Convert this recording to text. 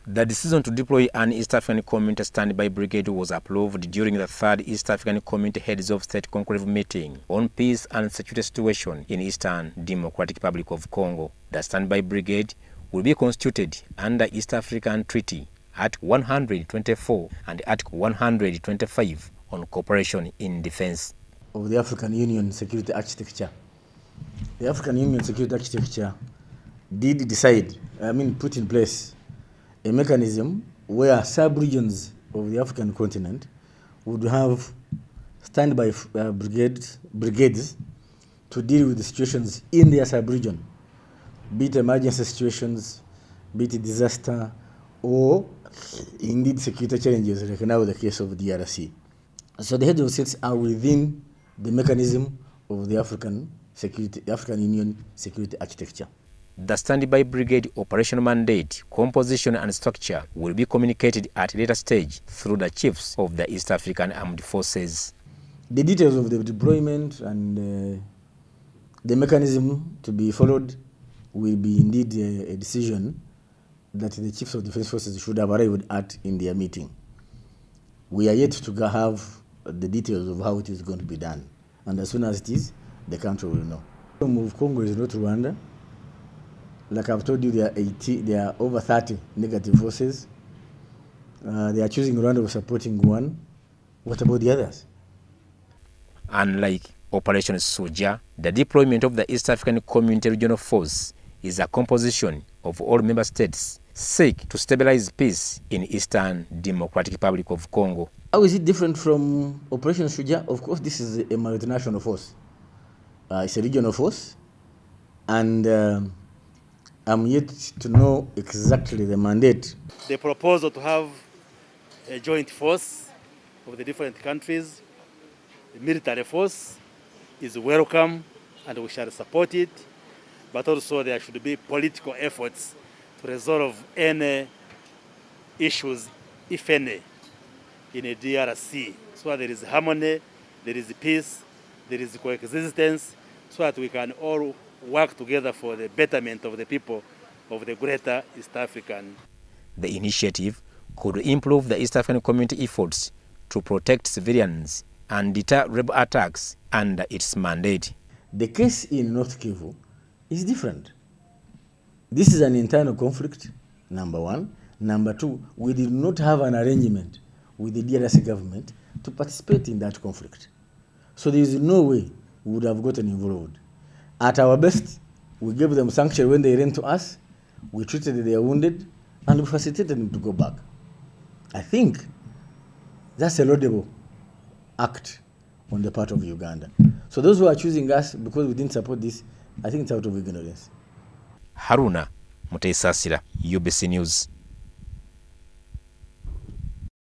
The decision to deploy an East African Community Standby Brigade was approved during the 3rd East African Community Heads of State Conclave meeting on peace and security situation in Eastern Democratic Republic of Congo. The Standby Brigade will be constituted under East African Treaty Article 124 and Article 125 on cooperation in defense. Of the African Union security architecture. The African Union security architecture did decide, put in place a mechanism where sub-regions of the African continent would have standby brigades to deal with the situations in their sub-region, be it emergency situations, be it disaster, or indeed security challenges, like now the case of DRC. So the heads of states are within the mechanism of the African Union security architecture. The Standby Brigade operational mandate, composition and structure will be communicated at a later stage through the chiefs of the East African Armed Forces. The details of the deployment and the mechanism to be followed will be indeed a decision that the chiefs of defense forces should have arrived at in their meeting. We are yet to have the details of how it is going to be done. And as soon as it is, the country will know. The move Congo is not Rwanda. Like I've told you, there are over 30 negative forces. They are choosing Rwanda or supporting one. What about the others? Unlike Operation Soja, the deployment of the East African Community Regional Force is a composition of all member states seek to stabilize peace in Eastern Democratic Republic of Congo. How is it different from Operation Soja? Of course, this is a multinational force. It's a regional force, and I'm yet to know exactly the mandate. The proposal to have a joint force of the different countries, the military force, is welcome and we shall support it, but also there should be political efforts to resolve any issues, if any, in a DRC, so that there is harmony, there is peace, there is coexistence, so that we can all work together for the betterment of the people of the greater East African. The initiative could improve the East African community efforts to protect civilians and deter rebel attacks under its mandate. The case in North Kivu is different. This is an internal conflict, number one. Number two, we did not have an arrangement with the DRC government to participate in that conflict. So there is no way we would have gotten involved. At our best, we gave them sanctuary when they ran to us, we treated their wounded, and we facilitated them to go back. I think that's a laudable act on the part of Uganda. So those who are choosing us because we didn't support this, I think it's out of ignorance. Haruna Mutesasira, UBC News.